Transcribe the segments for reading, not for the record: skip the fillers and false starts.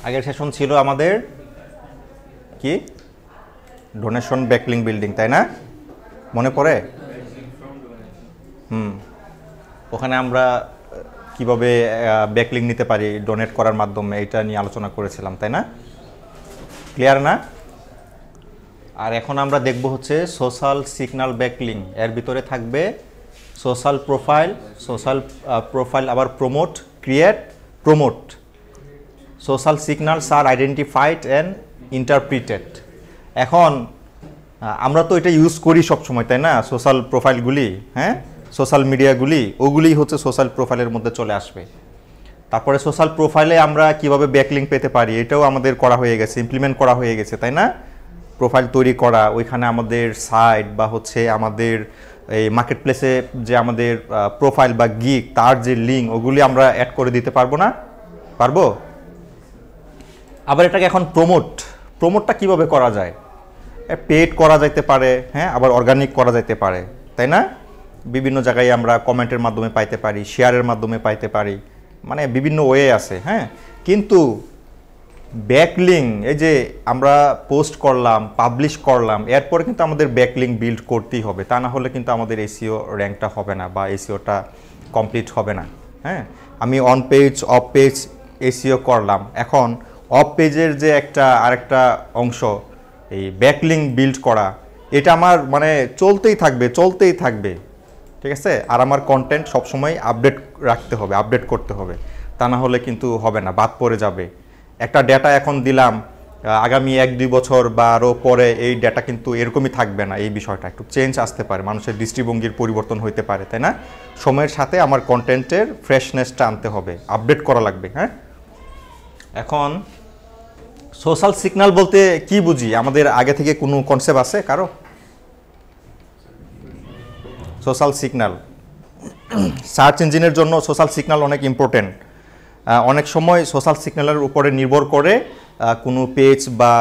আগের সেশন ছিল আমাদের কি ডোনেশন ব্যাকলিং বিল্ডিং, তাই না? মনে পড়ে? ওখানে আমরা কিভাবে ব্যাকলিং নিতে পারি ডোনেট করার মাধ্যমে, এটা নিয়ে আলোচনা করেছিলাম, তাই না? ক্লিয়ার না? আর এখন আমরা দেখব হচ্ছে সোশ্যাল সিগন্যাল ব্যাকলিং। এর ভিতরে থাকবে সোশ্যাল প্রোফাইল, আবার promote, create, promote. Social signals are identified and interpreted. এখন আমরা তো এটা ইউজ করি সবসময়, তাই না? সোশ্যাল প্রোফাইলগুলি, হ্যাঁ, সোশ্যাল মিডিয়াগুলি, ওগুলি হচ্ছে সোশ্যাল প্রোফাইলের মধ্যে চলে আসবে। তারপরে সোশ্যাল প্রোফাইলে আমরা কিভাবে ব্যাকলিং পেতে পারি এটাও আমাদের করা হয়ে গেছে, ইমপ্লিমেন্ট করা হয়ে গেছে, তাই না? প্রোফাইল তৈরি করা, ওইখানে আমাদের সাইট বা হচ্ছে আমাদের এই মার্কেট প্লেসে যে আমাদের প্রোফাইল বা গিগ, তার যে লিঙ্ক, ওগুলি আমরা অ্যাড করে দিতে পারবো না? পারবো। আবার এটাকে এখন প্রমোটটা কিভাবে করা যায়? পেড করা যাইতে পারে, হ্যাঁ, আবার অর্গানিক করা যাইতে পারে, তাই না? বিভিন্ন জায়গায় আমরা কমেন্টের মাধ্যমে পাইতে পারি, শেয়ারের মাধ্যমে পাইতে পারি, মানে বিভিন্ন ওয়ে আছে, হ্যাঁ। কিন্তু ব্যাকলিং, এই যে আমরা পোস্ট করলাম, পাবলিশ করলাম, এরপরে কিন্তু আমাদের ব্যাকলিং বিল্ড করতেই হবে, তা না হলে কিন্তু আমাদের এসইও র্যাঙ্কটা হবে না বা এসইওটা কমপ্লিট হবে না, হ্যাঁ। আমি on page, of page SEO করলাম, এখন অফ পেজের যে আরেকটা অংশ, এই ব্যাকলিং বিল্ড করা, এটা আমার মানে চলতেই থাকবে, ঠিক আছে? আর আমার কন্টেন্ট সবসময় আপডেট রাখতে হবে, আপডেট করতে হবে, তা না হলে কিন্তু হবে না, বাদ পড়ে যাবে। একটা ডেটা এখন দিলাম, আগামী 1-2 বছর বা আরও পরে এই ডেটা কিন্তু এরকমই থাকবে না। এই বিষয়টা একটু চেঞ্জ আসতে পারে, মানুষের দৃষ্টিভঙ্গির পরিবর্তন হইতে পারে, তাই না? সময়ের সাথে আমার কন্টেন্টের ফ্রেশনেসটা আনতে হবে, আপডেট করা লাগবে, হ্যাঁ। এখন সোশ্যাল সিগন্যাল বলতে কি বুঝি? আমাদের আগে থেকে কোনো কনসেপ্ট আছে কারো? সোশ্যাল সিগন্যাল, সার্চ ইঞ্জিনের জন্য সোশ্যাল সিগন্যাল অনেক ইম্পর্টেন্ট। অনেক সময় সোশ্যাল সিগন্যালের উপরে নির্ভর করে কোনো পেজ বা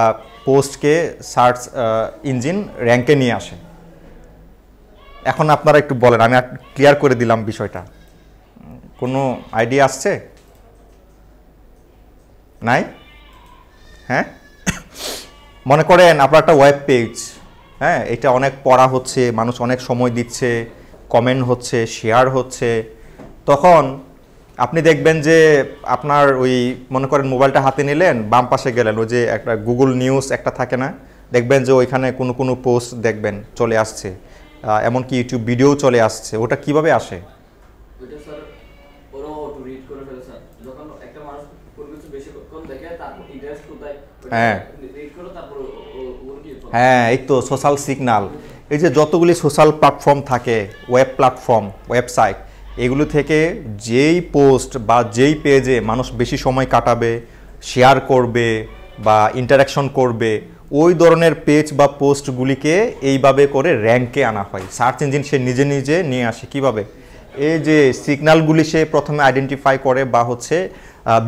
পোস্টকে সার্চ ইঞ্জিন র্যাঙ্কে নিয়ে আসে। এখন আপনারা একটু বলেন, আমি ক্লিয়ার করে দিলাম বিষয়টা, কোনো আইডিয়া আসছে? নাই? হ্যাঁ, মনে করেন আপনার একটা ওয়েব পেজ, হ্যাঁ, এটা অনেক পড়া হচ্ছে, মানুষ অনেক সময় দিচ্ছে, কমেন্ট হচ্ছে, শেয়ার হচ্ছে, তখন আপনি দেখবেন যে আপনার ওই মনে করেন মোবাইলটা হাতে নিলেন, বাম পাশে গেলেন, ওই যে একটা গুগল নিউজ একটা থাকে না, দেখবেন যে ওইখানে কোনো পোস্ট দেখবেন চলে আসছে, এমনকি ইউটিউব ভিডিও চলে আসছে। ওটা কিভাবে আসে? হ্যাঁ হ্যাঁ, এই তো সোশ্যাল সিগন্যাল। এই যে যতগুলি সোশ্যাল প্ল্যাটফর্ম থাকে, ওয়েব প্ল্যাটফর্ম, ওয়েবসাইট, এগুলো থেকে যেই পোস্ট বা যেই পেজে মানুষ বেশি সময় কাটাবে, শেয়ার করবে বা ইন্টারাকশন করবে, ওই ধরনের পেজ বা পোস্টগুলিকে এইভাবে করে র্যাঙ্কে আনা হয়। সার্চ ইঞ্জিন সে নিজে নিজে নিয়ে আসে। কিভাবে? এই যে সিগন্যালগুলি সে প্রথমে আইডেন্টিফাই করে বা হচ্ছে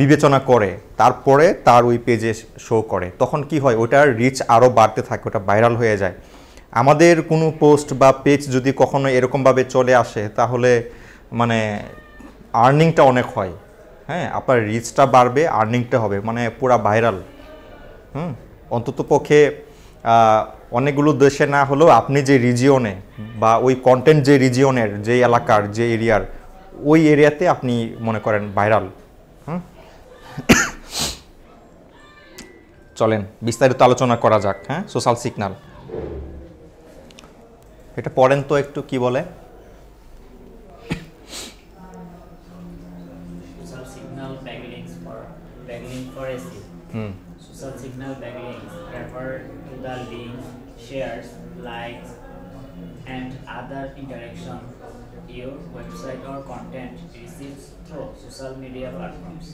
বিবেচনা করে, তারপরে তার ওই পেজে শো করে। তখন কি হয়? ওটার রিচ আরও বাড়তে থাকে, ওটা ভাইরাল হয়ে যায়। আমাদের কোনো পোস্ট বা পেজ যদি কখনো এরকমভাবে চলে আসে, তাহলে মানে আর্নিংটা অনেক হয়, হ্যাঁ, আপনার রিচটা বাড়বে, আর্নিংটা হবে, মানে পুরা ভাইরাল। অন্তত পক্ষে অনেকগুলো দেশে না হলেও আপনি যে রিজিয়নে বা ওই কন্টেন্ট যে রিজিয়নের, যে এলাকার, যে এরিয়ার, ওই এরিয়াতে আপনি মনে করেন ভাইরাল। চলেন বিস্তারিত আলোচনা করা যাক। হ্যাঁ, সোশ্যাল সিগন্যাল এটা পড়েন তো একটু, কি বলে? Social signal backlinks for SEO. Social signal backlinks refer to the links, shares, likes, and other interaction your website or content receives through social media platforms.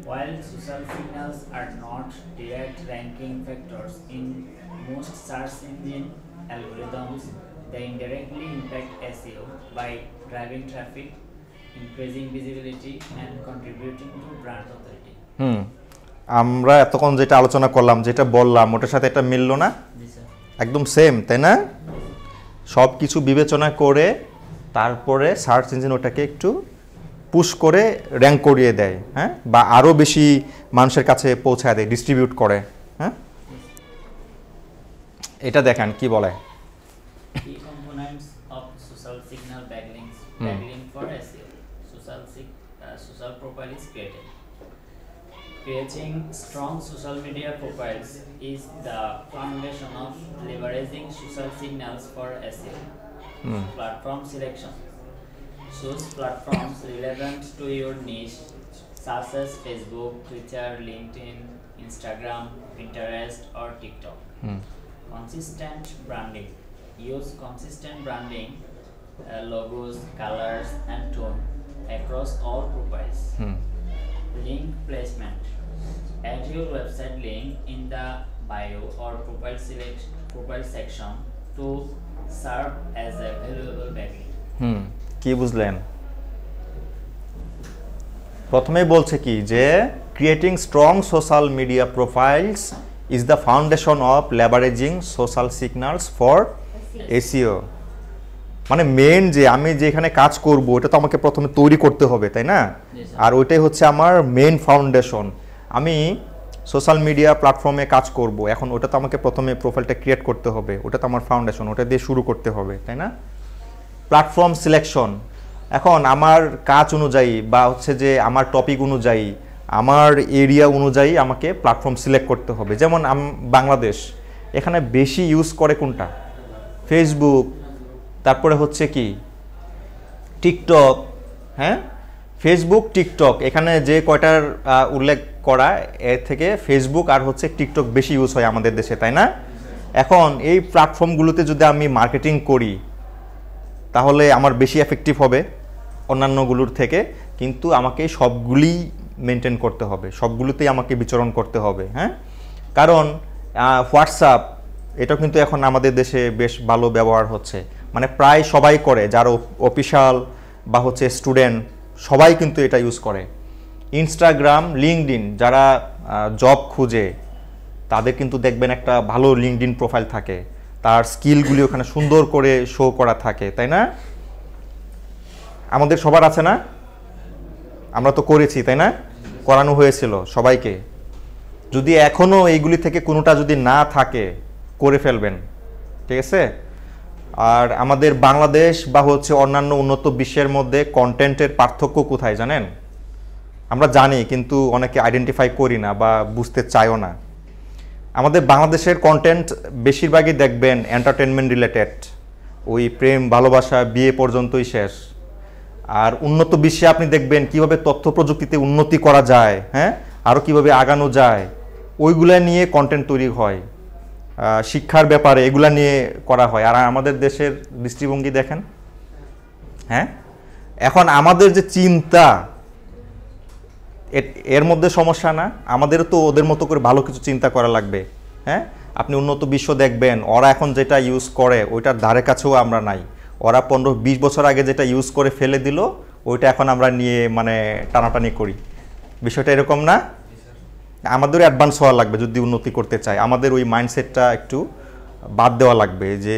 While social signals are not direct ranking factors in most search engine algorithms, they indirectly impact SEO by driving traffic, increasing visibility, and contributing to brand authority. আমরা এতক্ষণ যেটা আলোচনা করলাম, যেটা বললাম, ওটার সাথে এটা মিলল না? একদম সেম, তাই না? সব কিছু বিবেচনা করে তারপরে সার্চ ইঞ্জিন ওটাকে একটু পুশ করে র্যাঙ্ক করিয়ে দেয়, হ্যাঁ, বা আরও বেশি মানুষের কাছে পৌঁছায় দেয়, ডিস্ট্রিবিউট করে, হ্যাঁ। এটা দেখেন কি বলে, Key components of social signal backlinks. Backlink for SEO. Social profile is created. Creating strong social media profiles is the foundation of leveraging social signals for SEO. Platform selection. Choose platforms relevant to your niche, such as Facebook, Twitter, LinkedIn, Instagram, Pinterest, or TikTok. Consistent branding. Use consistent branding, logos, colors, and tone across all profiles. Link placement. Add your website link in the bio or profile section to serve as a valuable backlink. কি বুঝলেন? প্রথমেই বলছে কি যে creating strong social media profiles is the foundation of leveraging social signals for SEO. মানে main যে আমি যেখানে কাজ করব ওটা তো আমাকে প্রথমে তৈরি করতে হবে, তাই না? আর ওইটাই হচ্ছে আমার মেন ফাউন্ডেশন। আমি সোশ্যাল মিডিয়া প্ল্যাটফর্মে কাজ করব, এখন ওটা তো আমাকে প্রথমে প্রোফাইলটা ক্রিয়েট করতে হবে, ওটা তো আমার ফাউন্ডেশন, ওটা দিয়ে শুরু করতে হবে, তাই না? প্ল্যাটফর্ম সিলেকশন, এখন আমার কাজ অনুযায়ী বা হচ্ছে যে আমার টপিক অনুযায়ী, আমার এরিয়া অনুযায়ী আমাকে প্ল্যাটফর্ম সিলেক্ট করতে হবে। যেমন বাংলাদেশ, এখানে বেশি ইউজ করে কোনটা? ফেসবুক, তারপরে হচ্ছে কি টিকটক, হ্যাঁ, ফেসবুক টিকটক, এখানে যে কয়টার উল্লেখ করা এর থেকে ফেসবুক আর হচ্ছে টিকটক বেশি ইউজ হয় আমাদের দেশে, তাই না? এখন এই প্ল্যাটফর্মগুলোতে যদি আমি মার্কেটিং করি তাহলে আমার বেশি এফেক্টিভ হবে অন্যান্যগুলোর থেকে, কিন্তু আমাকে সবগুলি মেনটেন করতে হবে, সবগুলোতেই আমাকে বিচরণ করতে হবে, হ্যাঁ। কারণ হোয়াটসঅ্যাপ এটাও কিন্তু এখন আমাদের দেশে বেশ ভালো ব্যবহার হচ্ছে, মানে প্রায় সবাই করে, যারা অফিশিয়াল বা হচ্ছে স্টুডেন্ট সবাই কিন্তু এটা ইউজ করে। ইনস্টাগ্রাম, লিঙ্কডইন, যারা জব খুঁজে তাদের কিন্তু দেখবেন একটা ভালো লিঙ্কডইন প্রোফাইল থাকে, তার স্কিলগুলি ওখানে সুন্দর করে শো করা থাকে, তাই না? আমাদের সবার আছে না? আমরা তো করেছি, তাই না? করানো হয়েছিল সবাইকে। যদি এখনও এইগুলি থেকে কোনোটা যদি না থাকে করে ফেলবেন, ঠিক আছে? আর আমাদের বাংলাদেশ বা হচ্ছে অন্যান্য উন্নত বিশ্বের মধ্যে কন্টেন্টের পার্থক্য কোথায় জানেন? আমরা জানি কিন্তু অনেকে আইডেন্টিফাই করি না বা বুঝতে চাইও না। আমাদের বাংলাদেশের কন্টেন্ট বেশিরভাগই দেখবেন এন্টারটেনমেন্ট রিলেটেড, ওই প্রেম ভালোবাসা বিয়ে পর্যন্তই শেষ। আর উন্নত বিশ্বে আপনি দেখবেন কিভাবে তথ্য প্রযুক্তিতে উন্নতি করা যায়, হ্যাঁ, আরও কিভাবে আগানো যায়, ওইগুলা নিয়ে কন্টেন্ট তৈরি হয়, শিক্ষার ব্যাপারে এগুলা নিয়ে করা হয়। আর আমাদের দেশের দৃষ্টিভঙ্গি দেখেন, হ্যাঁ। এখন আমাদের যে চিন্তা, এর মধ্যে সমস্যা না? আমাদেরও তো ওদের মতো করে ভালো কিছু চিন্তা করা লাগবে, হ্যাঁ। আপনি উন্নত বিশ্ব দেখবেন, ওরা এখন যেটা ইউজ করে ওইটার ধারে কাছেও আমরা নাই। ওরা 15-20 বছর আগে যেটা ইউজ করে ফেলে দিল, ওইটা এখন আমরা নিয়ে মানে টানাটানি করি। বিষয়টা এরকম না? আমাদেরও অ্যাডভান্স হওয়া লাগবে যদি উন্নতি করতে চাই। আমাদের ওই মাইন্ডসেটটা একটু বাদ দেওয়া লাগবে যে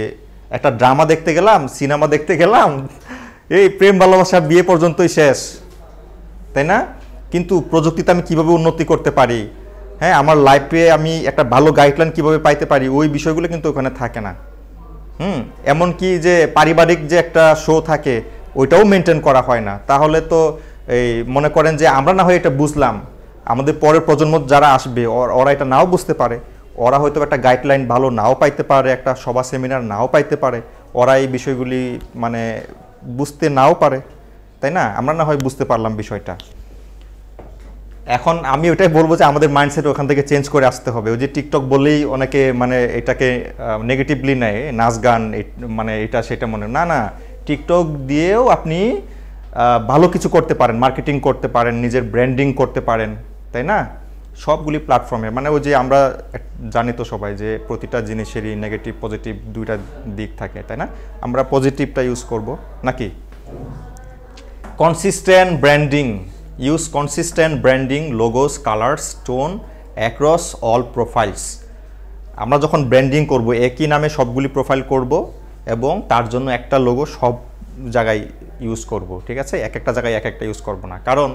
একটা ড্রামা দেখতে গেলাম, সিনেমা দেখতে গেলাম, এই প্রেম ভালোবাসা বিয়ে পর্যন্তই শেষ, তাই না? কিন্তু প্রযুক্তিতে আমি কিভাবে উন্নতি করতে পারি, হ্যাঁ, আমার লাইফে আমি একটা ভালো গাইডলাইন কিভাবে পাইতে পারি, ওই বিষয়গুলো কিন্তু ওখানে থাকে না। এমনকি যে পারিবারিক যে একটা শো থাকে ওইটাও মেনটেন করা হয় না। তাহলে তো এই মনে করেন যে আমরা না হয় এটা বুঝলাম, আমাদের পরের প্রজন্ম যারা আসবে ওরা এটা নাও বুঝতে পারে, ওরা হয়তো একটা গাইডলাইন ভালো নাও পাইতে পারে, একটা সভা সেমিনার নাও পাইতে পারে, ওরা এই বিষয়গুলি মানে বুঝতে নাও পারে, তাই না? আমরা না হয় বুঝতে পারলাম বিষয়টা। এখন আমি ওইটাই বলবো যে আমাদের মাইন্ডসেট ওখান থেকে চেঞ্জ করে আসতে হবে। ওই যে টিকটক বললেই অনেকে মানে এটাকে নেগেটিভলি নেয়, নাচ গান মানে এটা সেটা মনে না, না, টিকটক দিয়েও আপনি ভালো কিছু করতে পারেন, মার্কেটিং করতে পারেন, নিজের ব্র্যান্ডিং করতে পারেন, তাই না? সবগুলি প্ল্যাটফর্মে মানে ওই যে আমরা জানি তো সবাই যে প্রতিটা জিনিসেরই নেগেটিভ পজিটিভ দুইটা দিক থাকে, তাই না? আমরা পজিটিভটা ইউজ করব নাকি? Consistent branding, use consistent branding, logos, colours, tone across all profiles. আমরা যখন ব্র্যান্ডিং করব একই নামে সবগুলি প্রোফাইল করব এবং তার জন্য একটা লোগো সব জায়গায় ইউজ করব, ঠিক আছে? এক একটা জায়গায় এক একটা ইউজ করব না। কারণ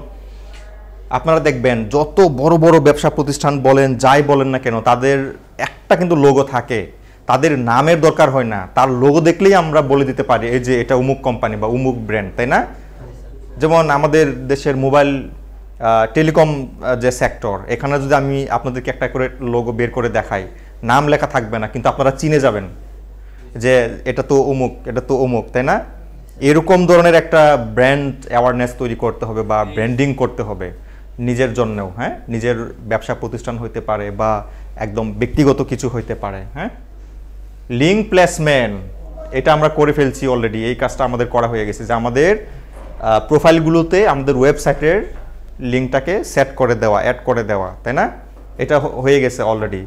আপনারা দেখবেন যত বড় বড় ব্যবসা প্রতিষ্ঠান বলেন, যাই বলেন না কেন, তাদের একটা কিন্তু লোগো থাকে। তাদের নামের দরকার হয় না, তার লোগো দেখলেই আমরা বলে দিতে পারি এই যে এটা অমুক কোম্পানি বা অমুক ব্র্যান্ড, তাই না? যেমন আমাদের দেশের মোবাইল টেলিকম যে সেক্টর, এখানে যদি আমি আপনাদেরকে একটা করে লোগো বের করে দেখাই, নাম লেখা থাকবে না, কিন্তু আপনারা চিনে যাবেন যে এটা তো অমুক, এটা তো অমুক, তাই না? এরকম ধরনের একটা ব্র্যান্ড অ্যাওয়ারনেস তৈরি করতে হবে বা ব্র্যান্ডিং করতে হবে নিজের জন্যও, হ্যাঁ? নিজের ব্যবসা প্রতিষ্ঠান হইতে পারে বা একদম ব্যক্তিগত কিছু হইতে পারে, হ্যাঁ? লিঙ্ক প্লেসমেন্ট, এটা আমরা করে ফেলছি অলরেডি। এই কাজটা আমাদের করা হয়ে গেছে যে আমাদের প্রোফাইলগুলোতে আমাদের ওয়েবসাইটের লিঙ্কটাকে সেট করে দেওয়া, অ্যাড করে দেওয়া, তাই না? এটা হয়ে গেছে অলরেডি।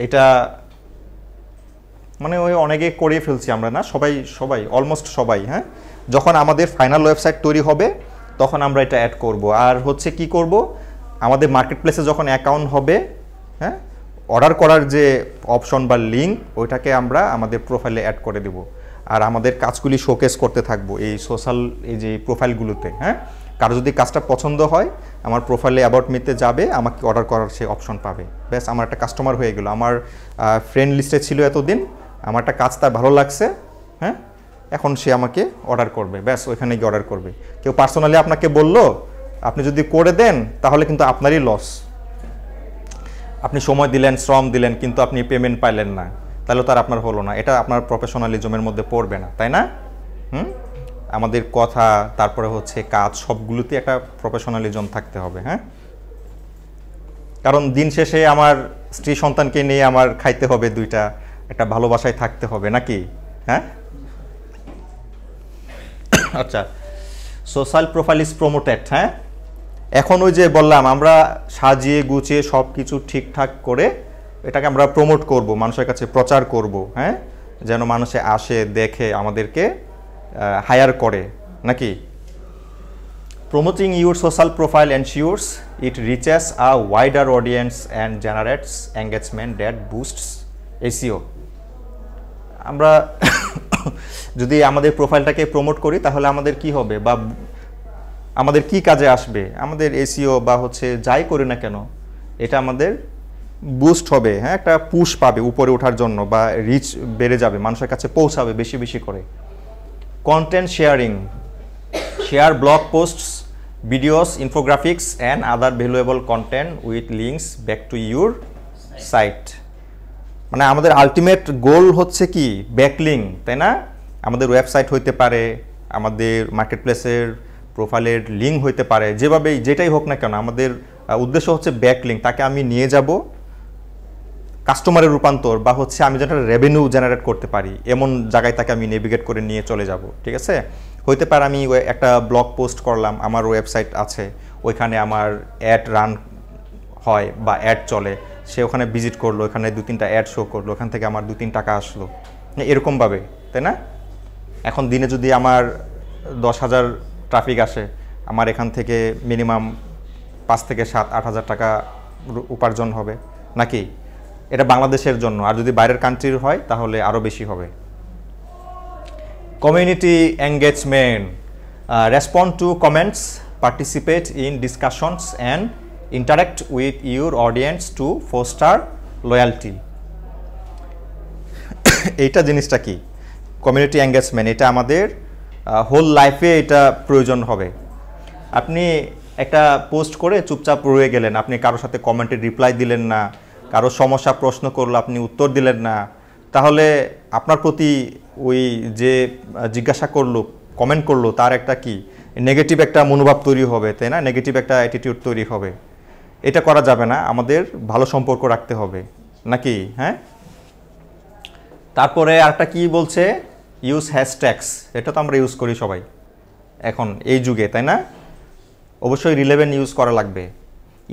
এটা মানে ওই অনেকে করে ফেলছি আমরা, না সবাই অলমোস্ট সবাই, হ্যাঁ? যখন আমাদের ফাইনাল ওয়েবসাইট তৈরি হবে তখন আমরা এটা অ্যাড করব। আর হচ্ছে কি করব, আমাদের মার্কেট প্লেসে যখন অ্যাকাউন্ট হবে, হ্যাঁ, অর্ডার করার যে অপশন বা লিঙ্ক, ওইটাকে আমরা আমাদের প্রোফাইলে অ্যাড করে দেব। আর আমাদের কাজগুলি শোকেস করতে থাকবো এই সোশ্যাল এই যে প্রোফাইলগুলোতে, হ্যাঁ? কারো যদি কাজটা পছন্দ হয় আমার প্রোফাইলে অ্যাবাউট মিতে যাবে, আমাকে অর্ডার করার সে অপশন পাবে। ব্যাস, আমার একটা কাস্টমার হয়ে গেল। আমার ফ্রেন্ড লিস্টে ছিল এতদিন, আমার একটা কাজ তার ভালো লাগছে, হ্যাঁ, এখন সে আমাকে অর্ডার করবে, ব্যাস ওইখানে গিয়ে অর্ডার করবে। কেউ পার্সোনালি আপনাকে বললো, আপনি যদি করে দেন তাহলে কিন্তু আপনারই লস। আপনি সময় দিলেন, শ্রম দিলেন, কিন্তু আপনি পেমেন্ট পাইলেন না, তাহলে তো আর আপনার হলো না। এটা আপনার প্রফেশনালিজমের মধ্যে পড়বে না, তাই না? আমাদের কথা, তারপরে হচ্ছে কাজ, সবগুলোতে একটা প্রফেশনালিজম থাকতে হবে, হ্যাঁ? কারণ দিন শেষে আমার স্ত্রী সন্তানকে নিয়ে আমার খাইতে হবে দুইটা, একটা ভালোবাসায় থাকতে হবে, নাকি? হ্যাঁ, আচ্ছা, সোশ্যাল প্রোফাইল ইজ প্রমোটেড, হ্যাঁ? এখন ওই যে বললাম, আমরা সাজিয়ে গুছিয়ে সব কিছু ঠিকঠাক করে এটাকে আমরা প্রমোট করব, মানুষের কাছে প্রচার করব, হ্যাঁ, যেন মানুষে আসে, দেখে, আমাদেরকে হায়ার করে, নাকি? Promoting your social profile ensures it reaches a wider audience and generates engagement that boosts SEO. আমরা যদি আমাদের প্রোফাইলটাকে প্রমোট করি তাহলে আমাদের কি হবে বা আমাদের কি কাজে আসবে? আমাদের এসইও বা হচ্ছে যাই করি না কেন, এটা আমাদের বুস্ট হবে, হ্যাঁ, একটা পুশ পাবে উপরে ওঠার জন্য, বা রিচ বেড়ে যাবে, মানুষের কাছে পৌঁছাবে বেশি বেশি করে। Content sharing, share blog posts, videos, infographics and other valuable content with links back to your site. মানে আমাদের আলটিমেট গোল হচ্ছে কি? ব্যাকলিং, তাই না? আমাদের ওয়েবসাইট হইতে পারে, আমাদের মার্কেট প্লেসের প্রোফাইলের লিঙ্ক হইতে পারে, যেভাবেই যেটাই হোক না কেন, আমাদের উদ্দেশ্য হচ্ছে ব্যাকলিং। তাকে আমি নিয়ে যাব কাস্টমারের রূপান্তর, বা হচ্ছে আমি যেটা রেভিনিউ জেনারেট করতে পারি এমন জায়গায় তাকে আমি নেভিগেট করে নিয়ে চলে যাব, ঠিক আছে? হইতে পারে আমি একটা ব্লগ পোস্ট করলাম, আমার ওয়েবসাইট আছে, ওইখানে আমার অ্যাড রান হয় বা অ্যাড চলে, সে ওখানে ভিজিট করলো, ওখানে 2-3টা অ্যাড শো করলো, ওখান থেকে আমার 2-3 টাকা আসলো, এরকমভাবে, তাই না? এখন দিনে যদি আমার 10,000 ট্রাফিক আসে, আমার এখান থেকে মিনিমাম 5 থেকে 7-8 হাজার টাকা উপার্জন হবে, নাকি? এটা বাংলাদেশের জন্য। আর যদি বাইরের কান্ট্রির হয় তাহলে আরও বেশি হবে। Community engagement, respond to comments, participate in discussions and interact with your audience to foster loyalty. এইটা জিনিসটা কি? কমিউনিটি এঙ্গেজমেন্ট, এটা আমাদের হোল লাইফে এটা প্রয়োজন হবে। আপনি একটা পোস্ট করে চুপচাপ রয়ে গেলেন, আপনি কারোর সাথে কমেন্টে রিপ্লাই দিলেন না, কারো সমস্যা প্রশ্ন করলো আপনি উত্তর দিলেন না, তাহলে আপনার প্রতি ওই যে জিজ্ঞাসা করলো, কমেন্ট করলো, তার একটা কি নেগেটিভ একটা মনোভাব তৈরি হবে, তাই না? নেগেটিভ একটা অ্যাটিটিউড তৈরি হবে। এটা করা যাবে না, আমাদের ভালো সম্পর্ক রাখতে হবে, নাকি? হ্যাঁ, তারপরে আরেকটা কি বলছে? Use hashtags. এটা তো আমরা ইউজ করি সবাই এখন এই যুগে, তাই না? অবশ্যই রিলেভেন্ট ইউজ করা লাগবে।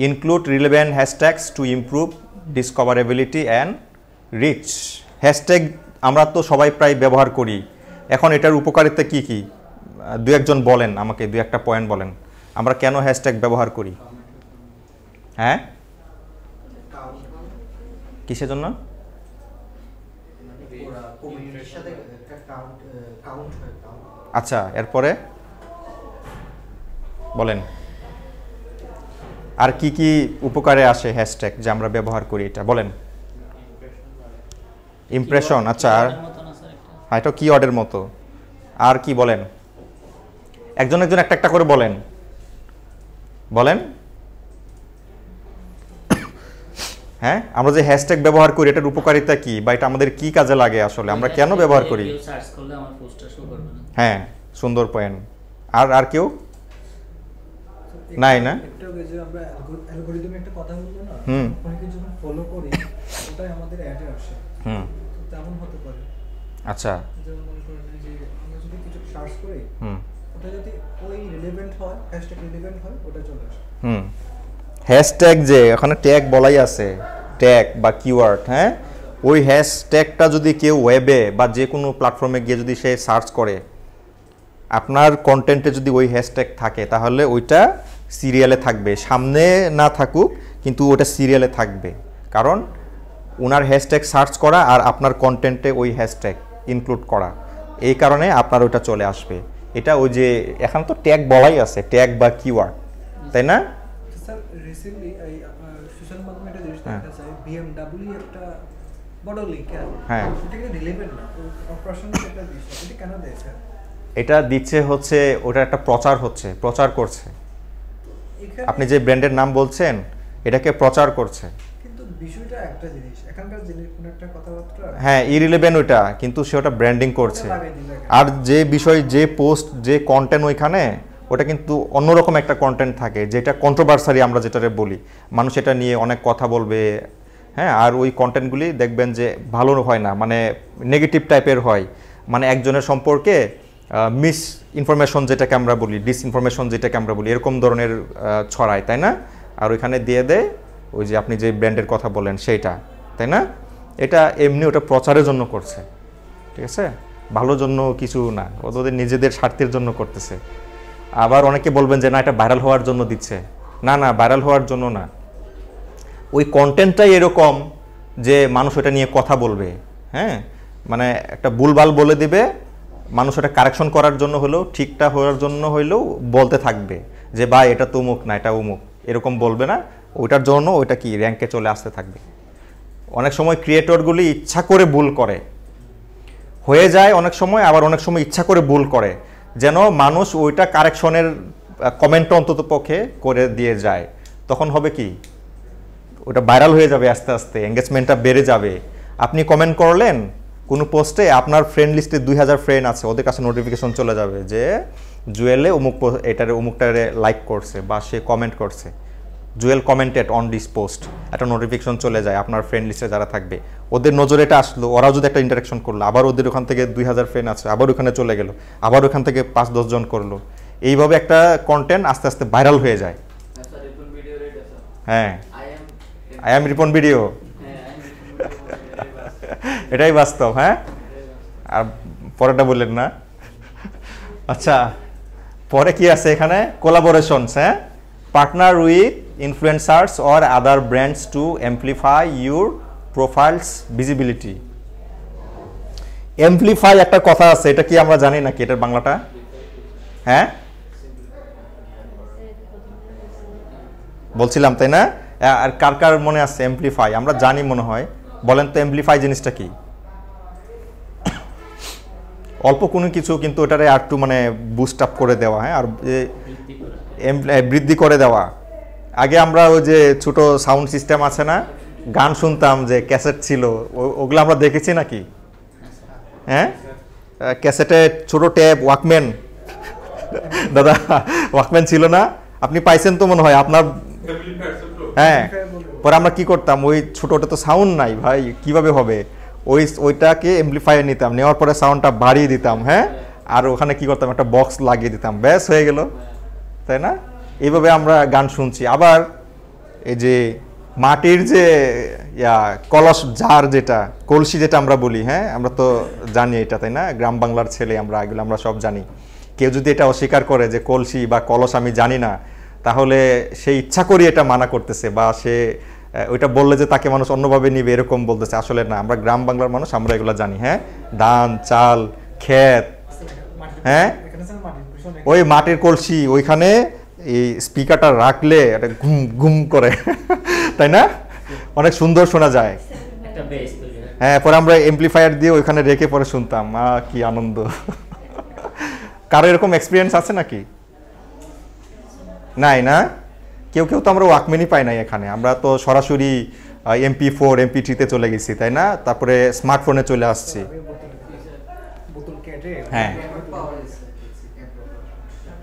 Include relevant hashtags to improve discoverability and reach. Hashtag আমরা তো সবাই প্রায় ব্যবহার করি, এখন এটার উপকারিতা কি কি? 2-1 বলেন আমাকে, 2-1 পয়েন্ট বলেন, আমরা কেন হ্যাশট্যাগ ব্যবহার করি? হ্যাঁ, কিসের জন্য? আচ্ছা, এরপরে বলেন আর কি কি উপকারে আসে হ্যাশট্যাগ যে আমরা ব্যবহার করি, এটা বলেন। ইমপ্রেশন, আচ্ছা, আর হ্যাঁ এটা কিওয়ার্ডের মতো। আর কি বলেন, একজন একজন একটা একটা করে বলেন বলেন। হ্যাঁ, আমরা যে হ্যাশট্যাগ ব্যবহার করি এটার উপকারিতা কি, বা এটা আমাদের কি কাজে লাগে, আসলে আমরা কেন ব্যবহার করি? হ্যাঁ, সুন্দর পয়েন্ট। আর আর কেউ নাই না? একটা যে আমরা অ্যালগরিদমে একটা কথা বলবো না, অনেকে যখন ফলো করি ওটাই আমাদের অ্যাডে আসে। তেমন হতে পারে। আচ্ছা, যেমন মনে করেন যে আমরা যদি কিছু সার্চ করি, ওটা যদি ওই রিলেভেন্ট হয়, হ্যাশট্যাগ রিলেভেন্ট হয়, ওটা চলে আসে। হ্যাশট্যাগ যে ওখানে ট্যাগ বলাই আছে, ট্যাগ বা কিওয়ার্ড, হ্যাঁ, ওই হ্যাশট্যাগটা যদি কেউ ওয়েবে বা যে কোনো প্ল্যাটফর্মে গিয়ে যদি সে সার্চ করে, আপনার কন্টেন্টে যদি ওই হ্যাশট্যাগ থাকে তাহলে ওইটা সিরিয়ালে থাকবে, সামনে না থাকুক কিন্তু ওটা সিরিয়ালে থাকবে, কারণ ওনার হ্যাশট্যাগ সার্চ করা আর আপনার কন্টেন্টে ওই হ্যাশট্যাগ ইনক্লুড করা, এই কারণে আপনার ওইটা চলে আসবে। এটা ওই যে এখন তো ট্যাগ বলাই আছে, ট্যাগ বা কিওয়ার্ড, তাই না? স্যার রিসেন্টলি এই সোশ্যাল মাধ্যমে একটা জিনিস দেখা যায়, BMW একটা বড় লিঙ্ক, হ্যাঁ, এটা কি রিলেভেন্ট না, অপারেশনাল একটা বিষয়, এটা কেন দেয় স্যার? এটা দিচ্ছে হচ্ছে ওটা একটা প্রচার হচ্ছে, প্রচার করছে। আপনি যে ব্র্যান্ডের নাম বলছেন এটাকে প্রচার করছে, কিন্তু বিষয়টা একটা জিনিস, এখানকার জিনিস কোন একটা কথাবার্তা, হ্যাঁ, ইরিলেভেন্ট ওইটা, কিন্তু সে ওটা ব্র্যান্ডিং করছে। আর যে বিষয়, যে পোস্ট, যে কন্টেন্ট ওইখানে, ওটা কিন্তু অন্যরকম একটা কন্টেন্ট থাকে যেটা কন্ট্রোভার্সারি আমরা যেটারে বলি, মানুষ এটা নিয়ে অনেক কথা বলবে, হ্যাঁ, আর ওই কন্টেন্টগুলি দেখবেন যে ভালো হয় না, মানে নেগেটিভ টাইপের হয়, মানে একজনের সম্পর্কে মিস ইনফরমেশন যেটাকে আমরা বলি, ডিসইনফরমেশন যেটাকে আমরা বলি, এরকম ধরনের ছড়ায়, তাই না? আর ওইখানে দিয়ে দেয় ওই যে আপনি যে ব্র্যান্ডের কথা বলেন সেইটা, তাই না? এটা এমনি ওটা প্রচারের জন্য করছে, ঠিক আছে, ভালোর জন্য কিছু না, ওদের নিজেদের স্বার্থের জন্য করতেছে। আবার অনেকে বলবেন যে না এটা ভাইরাল হওয়ার জন্য দিচ্ছে, না না, ভাইরাল হওয়ার জন্য না, ওই কন্টেন্টটাই এরকম যে মানুষ ওটা নিয়ে কথা বলবে, হ্যাঁ, মানে একটা ভুলভাল বলে দিবে, মানুষ ওটা কারেকশন করার জন্য হলেও, ঠিকটা হওয়ার জন্য হইলেও বলতে থাকবে যে ভাই এটা তো অমুক না, এটা অমুক, এরকম বলবে না, ওইটার জন্য ওইটা কি র্যাঙ্কে চলে আসতে থাকবে। অনেক সময় ক্রিয়েটরগুলি ইচ্ছা করে ভুল করে, হয়ে যায় অনেক সময়, আবার অনেক সময় ইচ্ছা করে ভুল করে, যেন মানুষ ওইটা কারেকশনের কমেন্ট অন্তত পক্ষে করে দিয়ে যায়, তখন হবে কি ওটা ভাইরাল হয়ে যাবে, আস্তে আস্তে এঙ্গেজমেন্টটা বেড়ে যাবে। আপনি কমেন্ট করলেন কোনো পোস্টে, আপনার ফ্রেন্ড লিস্টে 2000 ফ্রেন্ড আছে, ওদের কাছে নোটিফিকেশন চলে যাবে যে জুয়েলে অমুক এটারে অমুকটারে লাইক করছে বা সে কমেন্ট করছে, Jewel commented on this post, একটা নোটিফিকেশন চলে যায় আপনার ফ্রেন্ড লিস্টে যারা থাকবে, ওদের নজরে এটা আসলো, ওরাও যদি একটা ইন্টারাকশন করলো, আবার ওদের ওখান থেকে 2000 ফ্রেন্ড আছে, আবার ওখানে চলে গেল, আবার ওখান থেকে 5-10 জন করলো, এইভাবে একটা কন্টেন্ট আস্তে আস্তে ভাইরাল হয়ে যায়। হ্যাঁ, আই এম রিপন ভিডিও, এটাই বাস্তব। হ্যাঁ, আর পরেরটা বললেন না। আচ্ছা, পরে কি আছে এখানে? কোলাবোরেশনস, হ্যাঁ, partner with influencers or other brands to amplify your profiles visibility. Amplify একটা কথা আছে, এটা কি আমরা জানি নাকি এটার বাংলাটা? হ্যাঁ, বলছিলাম তাই না? আর কার কার মনে আছে অ্যাম্পলিফাই? আমরা জানি মনে হয়, বলেন তো অ্যাম্পলিফাই জিনিসটা কি? অল্প কোনো কিছু, কিন্তু ওটারে আর একটু মানে বুস্ট আপ করে দেওয়া, হ্যাঁ, আর বৃদ্ধি করে দেওয়া। আগে আমরা ওই যে ছোট সাউন্ড সিস্টেম আছে না, গান শুনতাম যে ক্যাসেট ছিল, ওগুলো আমরা দেখেছি নাকি? হ্যাঁ, ক্যাসেটে ছোট ট্যাব, ওয়াকম্যান, দাদা ওয়াকম্যান ছিল না? আপনি পাইছেন তো মনে হয় আপনার। হ্যাঁ, পরে আমরা কি করতাম, ওই ছোটটা তো সাউন্ড নাই ভাই, কিভাবে হবে, ওইটাকে এমপ্লিফায়ার নিতাম, নেওয়ার পরে সাউন্ডটা বাড়িয়ে দিতাম, হ্যাঁ, আর ওখানে কি করতাম, একটা বক্স লাগিয়ে দিতাম, ব্যাস হয়ে গেল, তাই না? এইভাবে আমরা গান শুনছি। আবার এই যে মাটির যে কলস, জার, যেটা কলসি যেটা আমরা বলি, হ্যাঁ, আমরা তো জানি এটা, তাই না? গ্রাম বাংলার ছেলে আমরা, এগুলো আমরা সব জানি। কেউ যদি এটা অস্বীকার করে যে কলসি বা কলস আমি জানি না, তাহলে সে ইচ্ছা করি এটা মানা করতেছে, বা সে ওইটা বললে যে তাকে মানুষ অন্যভাবে নিবে এরকম বলতেছে। আসলে না, আমরা গ্রাম বাংলার মানুষ, আমরা এগুলো জানি। হ্যাঁ, ধান, চাল, ক্ষেত, হ্যাঁ, ওই মাটির কলসি, ওইখানে এই স্পিকারটা রাখলে এটা ঘুম ঘুম করে তাই না, অনেক সুন্দর শোনা যায়। একটা বেস তৈরি হয়। হ্যাঁ, পরে আমরা এমপ্লিফায়ার দিয়ে ওইখানে রেখে পরে শুনতাম, কি আনন্দ। কারো এরকম এক্সপিরিয়েন্স আছে নাকি? নাই না, কেউ কেউ তো আমরা ওয়াকম্যানই পাই নাই এখানে, আমরা তো সরাসরি MP4 MP3 চলে গেছি তাই না, তারপরে স্মার্টফোনে চলে আসছি। বোতল কেটে হ্যাঁ,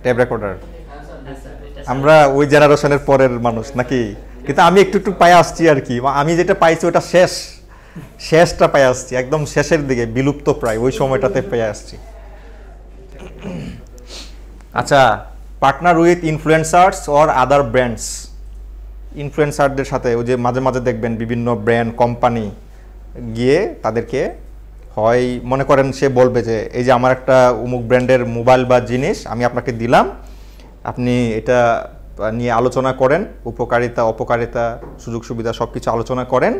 ট্যাপ রেকর্ডার। আচ্ছা, এটা আমরা ওই জেনারেশনের পরের মানুষ নাকি, কিন্তু আমি একটু একটু পাই আসছি আর কি। আমি যেটা পাইছি ওটা শেষটা পাই আসছি, একদম শেষের দিকে বিলুপ্ত প্রায় ওই সময়টাতে পেয়ে আসছি। আচ্ছা, partner with influencers or other brands. ইনফ্লুয়েন্সারদের সাথে ওই যে মাঝে মাঝে দেখবেন বিভিন্ন ব্র্যান্ড কোম্পানি গিয়ে তাদেরকে হয় মনে করেন সে বলবে যে এই যে আমার একটা অমুক ব্র্যান্ডের মোবাইল বা জিনিস আমি আপনাকে দিলাম, আপনি এটা নিয়ে আলোচনা করেন, উপকারিতা অপকারিতা সুযোগ সুবিধা সব কিছু আলোচনা করেন,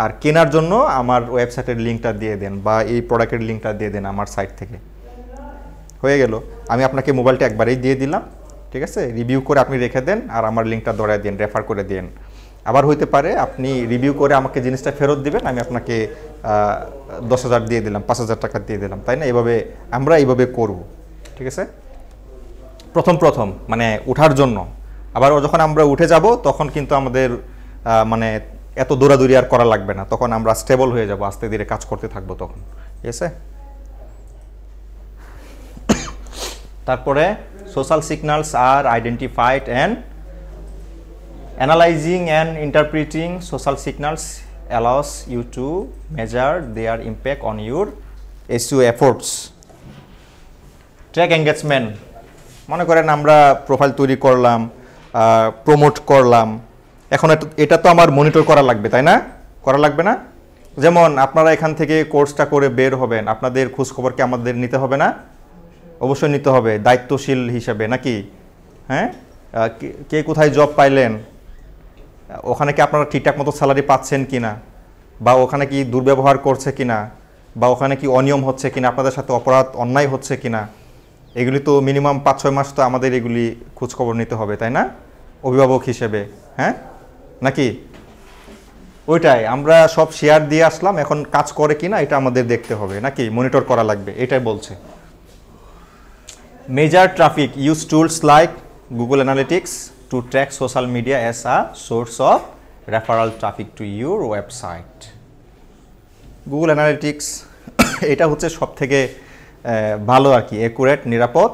আর কেনার জন্য আমার ওয়েবসাইটের লিঙ্কটা দিয়ে দেন বা এই প্রোডাক্টের লিঙ্কটা দিয়ে দেন আমার সাইট থেকে। হয়ে গেল, আমি আপনাকে মোবাইলটা একবারেই দিয়ে দিলাম, ঠিক আছে, রিভিউ করে আপনি রেখে দেন আর আমার লিঙ্কটা ধরায় দিন, রেফার করে দিন। আবার হইতে পারে আপনি রিভিউ করে আমাকে জিনিসটা ফেরত দিবেন, আমি আপনাকে 10,000 দিয়ে দিলাম, 5,000 টাকা দিয়ে দিলাম, তাই না? আমরা এইভাবে করব, ঠিক আছে, প্রথম মানে ওঠার জন্য। আবার যখন আমরা উঠে যাব তখন কিন্তু আমাদের মানে এত দৌড়াদৌড়ি আর করা লাগবে না, তখন আমরা স্টেবল হয়ে যাব, আস্তে ধীরে কাজ করতে থাকবো তখন, ঠিক আছে। তারপরে social signals are identified and analyzing and interpreting social signals allows you to measure their impact on your SEO efforts. Track engagement, মনে করেন আমরা প্রোফাইল তৈরি করলাম, প্রমোট করলাম, এখন এটা তো আমার মনিটর করা লাগবে, তাই না? করা লাগবে না? যেমন আপনারা এখান থেকে কোর্সটা করে বের হবেন, আপনাদের খোঁজ খবর কি আমাদের নিতে হবে না? অবশ্যই নিতে হবে, দায়িত্বশীল হিসাবে নাকি? হ্যাঁ, কে কোথায় জব পাইলেন, ওখানে কি আপনারা ঠিকঠাক মতো স্যালারি পাচ্ছেন কিনা, বা ওখানে কি দুর্ব্যবহার করছে কিনা, বা ওখানে কি অনিয়ম হচ্ছে কিনা, আপনাদের সাথে অপরাধ অন্যায় হচ্ছে কিনা, এগুলি তো মিনিমাম 5-6 মাস তো আমাদের এগুলি খোঁজখবর নিতে হবে, তাই না, অভিভাবক হিসেবে? হ্যাঁ নাকি? ওইটাই আমরা সব শেয়ার দিয়ে আসলাম, এখন কাজ করে কিনা এটা আমাদের দেখতে হবে নাকি, মনিটর করা লাগবে, এটাই বলছে। Measure traffic, use tools like Google Analytics to track social media as a source of referral traffic to your website. Google Analytics এটা হচ্ছে সব থেকে ভালো আর কি, অ্যাকুরেট, নিরাপদ,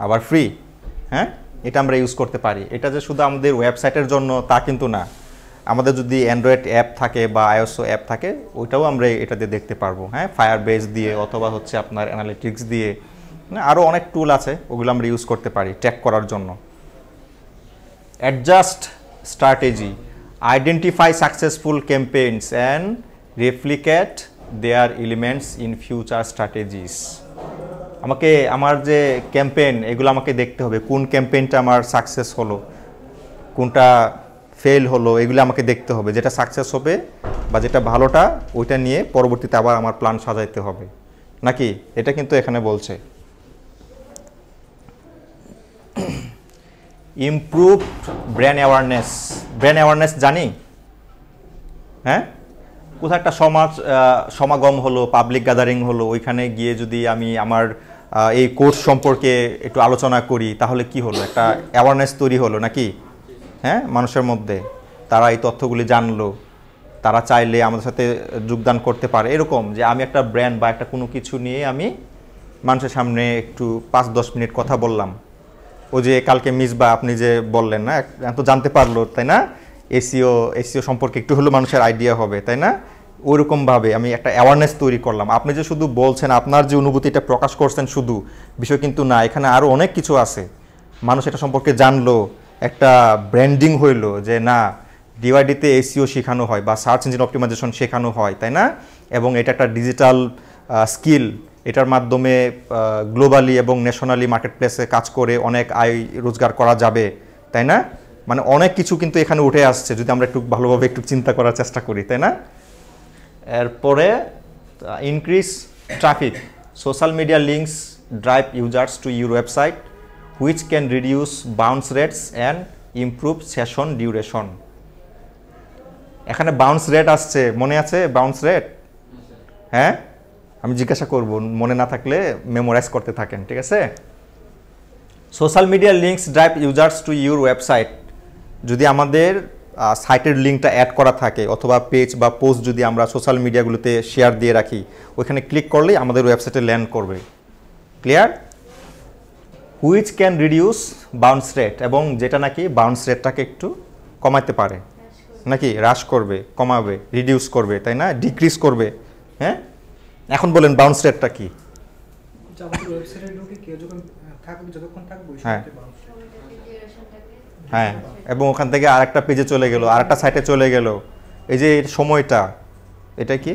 আবার ফ্রি। হ্যাঁ, এটা আমরা ইউজ করতে পারি। এটা যে শুধু আমাদের ওয়েবসাইটের জন্য তা কিন্তু না, আমাদের যদি অ্যান্ড্রয়েড অ্যাপ থাকে বা iOS অ্যাপ থাকে ওইটাও আমরা এটা দিয়ে দেখতে পারবো। হ্যাঁ, ফায়ারবেস দিয়ে অথবা হচ্ছে আপনার অ্যানালিটিক্স দিয়ে, আরও অনেক টুল আছে, ওগুলো আমরা ইউজ করতে পারি ট্র্যাক করার জন্য। Adjust strategy, identify successful campaigns and replicate their elements in future strategies. আমাকে আমার যে ক্যাম্পেইন এগুলো আমাকে দেখতে হবে, কোন ক্যাম্পেইনটা আমার সাকসেস হলো, কোনটা ফেল হলো, এগুলো আমাকে দেখতে হবে। যেটা সাকসেস হবে বা যেটা ভালোটা ওইটা নিয়ে পরবর্তীতে আবার আমার প্ল্যান সাজাইতে হবে নাকি, এটা কিন্তু এখানে বলছে। Improve brand awareness. Brand awareness জানি, হ্যাঁ, কোথাও একটা সমাগম হলো, পাবলিক গ্যাদারিং হলো, ওইখানে গিয়ে যদি আমি আমার এই কোর্স সম্পর্কে একটু আলোচনা করি তাহলে কি হলো, একটা অ্যাওয়ারনেস তৈরি হলো নাকি, হ্যাঁ, মানুষের মধ্যে। তারা এই তথ্যগুলি জানলো, তারা চাইলে আমাদের সাথে যোগদান করতে পারে। এরকম যে আমি একটা ব্র্যান্ড বা একটা কোনো কিছু নিয়ে আমি মানুষের সামনে একটু 5-10 মিনিট কথা বললাম। ও যে কালকে মিসবা আপনি যে বললেন না, তো জানতে পারলো, তাই না, এসইও সম্পর্কে একটু হলেও মানুষের আইডিয়া হবে, তাই না? ওইরকমভাবে আমি একটা অ্যাওয়ারনেস তৈরি করলাম। আপনি যে শুধু বলছেন, আপনার যে অনুভূতিটা প্রকাশ করছেন শুধু, বিষয় কিন্তু না, এখানে আরও অনেক কিছু আছে। মানুষ এটা সম্পর্কে জানলো, একটা ব্র্যান্ডিং হইলো যে না, ডিওয়াইডিতে এসইও শেখানো হয় বা সার্চ ইঞ্জিন অপটিমাইজেশন শেখানো হয়, তাই না, এবং এটা একটা ডিজিটাল স্কিল, এটার মাধ্যমে গ্লোবালি এবং ন্যাশনালি মার্কেট প্লেসে কাজ করে অনেক আয় রোজগার করা যাবে, তাই না? মানে অনেক কিছু কিন্তু এখানে উঠে আসছে যদি আমরা একটু ভালোভাবে একটু চিন্তা করার চেষ্টা করি, তাই না? এরপরে increase traffic, social media links drive users to your website, which can reduce bounce rates and improve session duration. এখানে বাউন্স রেট আসছে, মনে আছে বাউন্স রেট? হ্যাঁ, আমি জিজ্ঞাসা করব, মনে না থাকলে মেমোরাইজ করতে থাকেন, ঠিক আছে? Social media links drive users to your website. যদি আমাদের সাইটের লিঙ্কটা অ্যাড করা থাকে অথবা পেজ বা পোস্ট যদি আমরা সোশ্যাল মিডিয়াগুলোতে শেয়ার দিয়ে রাখি, ওইখানে ক্লিক করলেই আমাদের ওয়েবসাইটে ল্যান্ড করবে। Clear? Which can reduce bounce rate, এবং যেটা নাকি বাউন্স রেটটাকে একটু কমাতে পারে, নাকি হ্রাস করবে, কমাবে, রিডিউস করবে, তাই না? ডিক্রিজ করবে। হ্যাঁ, এখন বলেন বাউন্স রেটটা কি? আমাদের ওয়েবসাইটে ঢুকে কেউ যতক্ষণ থাকবে হ্যাঁ হ্যাঁ, এবং ওখান থেকে আরেকটা পেজে চলে গেল, আরেকটা সাইটে চলে গেল, এই যে সময়টা, এটা কি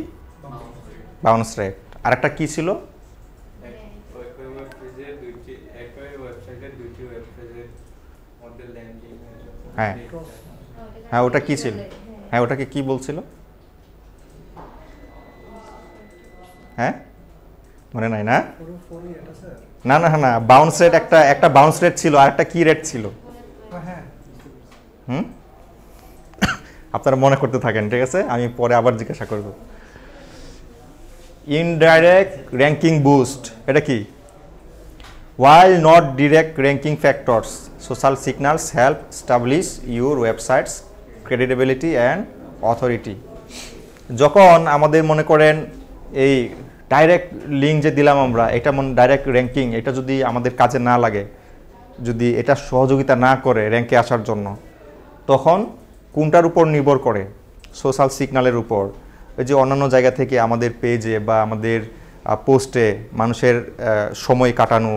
বাউন্স রেট। আরেকটা কি ছিল? হ্যাঁ হ্যাঁ, ওটা কি ছিল? হ্যাঁ, ওটাকে কি বলছিল? হ্যাঁ, মনে নাই না? না না না, বাউন্স রেট একটা বাউন্স রেট ছিল, আর একটা কি রেট ছিল? আপনারা মনে করতে থাকেন, ঠিক আছে? আমি পরে আবার জিজ্ঞাসা করব। ইনডাইরেক্ট র্যাঙ্কিং বুস্ট, এটা কি? While not direct ranking factors, social signals help establish your website's credibility and authority. যখন আমাদের মনে করেন এই ডাইরেক্ট লিঙ্ক যে দিলাম আমরা, এটা ডাইরেক্ট র্যাঙ্কিং, এটা যদি আমাদের কাজে না লাগে, যদি এটা সহযোগিতা না করে র্যাঙ্কে আসার জন্য, তখন কোনটার উপর নির্ভর করে? সোশ্যাল সিগন্যালের উপর। এই যে অন্যান্য জায়গা থেকে আমাদের পেজে বা আমাদের পোস্টে মানুষের সময় কাটানো,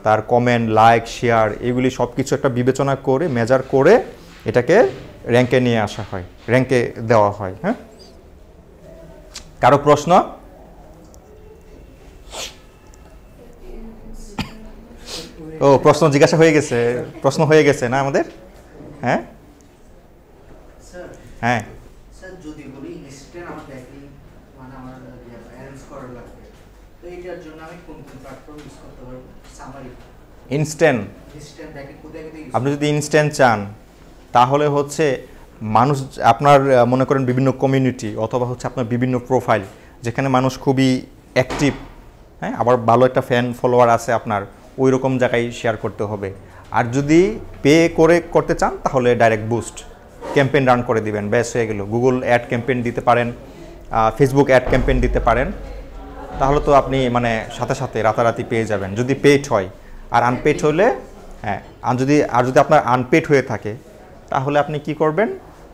তার কমেন্ট, লাইক, শেয়ার, এগুলি সব কিছু একটা বিবেচনা করে, মেজার করে এটাকে র্যাঙ্কে নিয়ে আসা হয়, র্যাঙ্কে দেওয়া হয়। হ্যাঁ, কারো প্রশ্ন? ও, প্রশ্ন জিজ্ঞাসা হয়ে গেছে, প্রশ্ন হয়ে গেছে না আমাদের? হ্যাঁ হ্যাঁ, স্যার যদি বলি ইনস্ট্যান্ট আমার ব্যাকলিং মানে আমার অ্যারেঞ্জ করা লাগবে, তো এটার জন্য আমি কোন কোন প্ল্যাটফর্ম ইউজ করতে পারবো? সামারি ইনস্ট্যান্ট ব্যাকলিং কোথায় কোথায় ইউজ? আপনি যদি ইনস্ট্যান্ট চান তাহলে হচ্ছে মানুষ, আপনার মনে করেন বিভিন্ন কমিউনিটি অথবা হচ্ছে আপনার বিভিন্ন প্রোফাইল যেখানে মানুষ খুবই অ্যাক্টিভ, হ্যাঁ, আবার ভালো একটা ফ্যান ফলোয়ার আছে আপনার, ওই রকম জায়গায় শেয়ার করতে হবে। আর যদি পে করে করতে চান তাহলে ডাইরেক্ট বুস্ট ক্যাম্পেইন রান করে দিবেন, ব্যাস হয়ে গেল। গুগল অ্যাড ক্যাম্পেইন দিতে পারেন, ফেসবুক অ্যাড ক্যাম্পেইন দিতে পারেন, তাহলে তো আপনি মানে সাথে সাথে রাতারাতি পেয়ে যাবেন, যদি পেইড হয়। আর আনপেইড হলে, হ্যাঁ, আর যদি আপনার আনপেইড হয়ে থাকে তাহলে আপনি কি করবেন?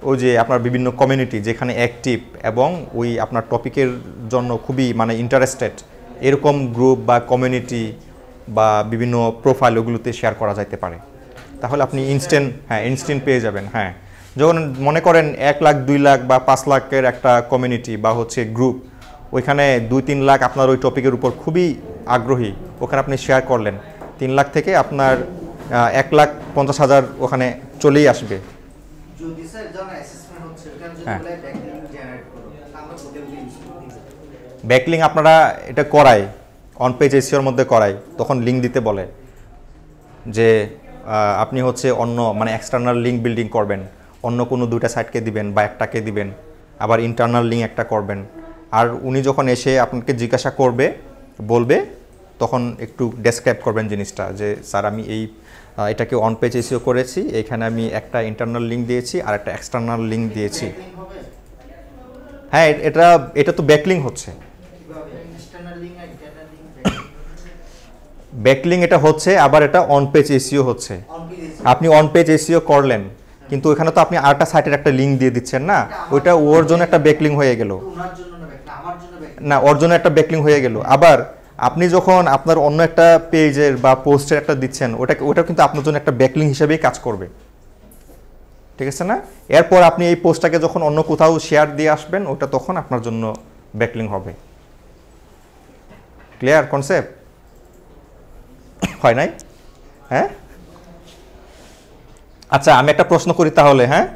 ওই যে আপনার বিভিন্ন কমিউনিটি যেখানে অ্যাক্টিভ এবং ওই আপনার টপিকের জন্য খুবই মানে ইন্টারেস্টেড, এরকম গ্রুপ বা কমিউনিটি বা বিভিন্ন প্রোফাইল ওগুলোতে শেয়ার করা যাইতে পারে, তাহলে আপনি ইনস্ট্যান্ট পেয়ে যাবেন। হ্যাঁ, যখন মনে করেন 1 লাখ 2 লাখ বা 5 লাখের একটা কমিউনিটি বা হচ্ছে গ্রুপ, ওইখানে 2-3 লাখ আপনার ওই টপিকের উপর খুবই আগ্রহী, ওখানে আপনি শেয়ার করলেন, 3 লাখ থেকে আপনার 1,50,000 ওখানে চলেই আসবে। যদি স্যার যখন অ্যাসেসমেন্ট হচ্ছে ওখানে যদি বলে ব্যাকলিং জেনারেট করো, আমরা কোথায় কোথায় ইউজ করব? ব্যাকলিং আপনারা এটা করায়, অন পেজ এসইওর মধ্যে করায়, তখন লিঙ্ক দিতে বলে যে আপনি হচ্ছে অন্য মানে এক্সটার্নাল লিঙ্ক বিল্ডিং করবেন, অন্য কোনো 2টা সাইটকে দিবেন বা একটাকে দিবেন, আবার ইন্টারনাল লিঙ্ক একটা করবেন। আর উনি যখন এসে আপনাকে জিজ্ঞাসা করবে, বলবে, তখন একটু ডেসক্রাইব করবেন জিনিসটা, যে স্যার আমি এটাকে অন পেজ এসইও করেছি, এখানে আমি একটা ইন্টারনাল লিঙ্ক দিয়েছি আর একটা এক্সটার্নাল লিঙ্ক দিয়েছি। হ্যাঁ, এটা তো ব্যাকলিং হচ্ছে। ব্যাকলিং এটা হচ্ছে, আবার এটা অন পেজ এসইও হচ্ছে। আপনি অন পেজ এসইও করলেন, কিন্তু ওখানে তো আপনি আরেকটা সাইটের একটা লিঙ্ক দিয়ে দিচ্ছেন না, ওইটা ওর জন্য একটা ব্যাকলিং হয়ে গেল না, ওর জন্য একটা ব্যাকলিং হয়ে গেল। আবার আপনি যখন আপনার অন্য একটা পেজের বা পোস্টের একটা দিচ্ছেন, ওটা কিন্তু আপনার জন্য একটা ব্যাকলিং হিসেবেই কাজ করবে, ঠিক আছে না? এরপর আপনি এই পোস্টটাকে যখন অন্য কোথাও শেয়ার দিয়ে আসবেন, ওটা তখন আপনার জন্য ব্যাকলিং হবে। Clear concept? হয় নাই? হ্যাঁ, আচ্ছা, আমি একটা প্রশ্ন করি তাহলে। হ্যাঁ,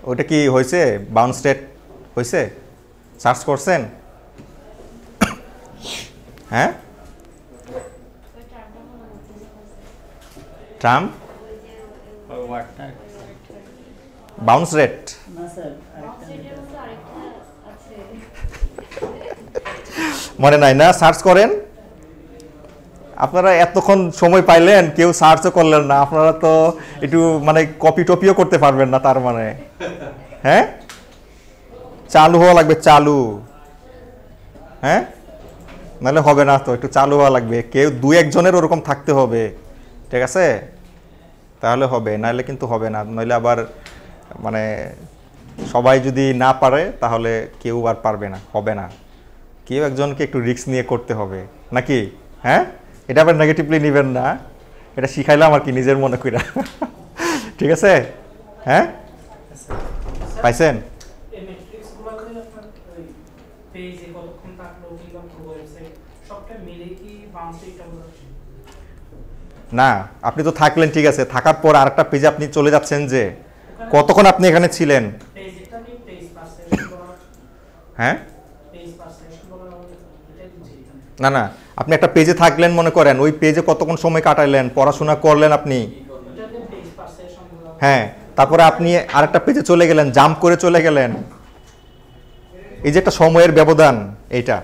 ওটা কি হয়েছে? বাউন্স রেট হয়েছে? সার্চ করছেন? হ্যাঁ, tram or water. Bounce rate না স্যার আরেকটা মনে নাই না? সার্চ করেন। আপনারা এতক্ষণ সময় পাইলেন, কেউ সার্চও করলেন না। আপনারা তো একটু মানে কপি টপিও করতে পারবেন না তার মানে, হ্যাঁ? চালু হওয়া লাগবে, চালু, হ্যাঁ, নাহলে হবে না তো, একটু চালু হওয়া লাগবে। কেউ দু একজনের ওরকম থাকতে হবে, ঠিক আছে, তাহলে হবে, নাহলে কিন্তু হবে না। নইলে আবার মানে সবাই যদি না পারে তাহলে কেউ আর পারবে না, হবে না। কেউ একজনকে একটু রিস্ক নিয়ে করতে হবে নাকি, হ্যাঁ? এটা আবার নেগেটিভলি নেবেন না, এটা শিখাইলাম আর কি নিজের মনে কইরা। ঠিক আছে, হ্যাঁ, পাইছেন? এই মেট্রিক্সগুলোতে আপনার ওই পেজে কতক্ষণ থাকলো কিংবা ওয়েবসাইট সবটা মিলে কি বাউন্স রেটটা বলছে? না, আপনি তো থাকলেন, ঠিক আছে, থাকার পর আরেকটা পেজে আপনি চলে যাচ্ছেন, যে কতক্ষণ আপনি এখানে ছিলেন, পেজটা কি পেজ পার সেশন বলা, হ্যাঁ? পেজ পার সেশন বলা এটা দিচ্ছি এখানে। না না, আপনি একটা পেজে থাকলেন মনে করেন, ওই পেজে কতক্ষণ সময় কাটাইলেন, পড়াশোনা করলেন আপনি, এটাতে পেজ পার সেশন বলা। হ্যাঁ, তারপরে আপনি আরেকটা পেজে চলে গেলেন, জাম্প করে চলে গেলেন, এই যে একটা সময়ের ব্যবধান, এইটা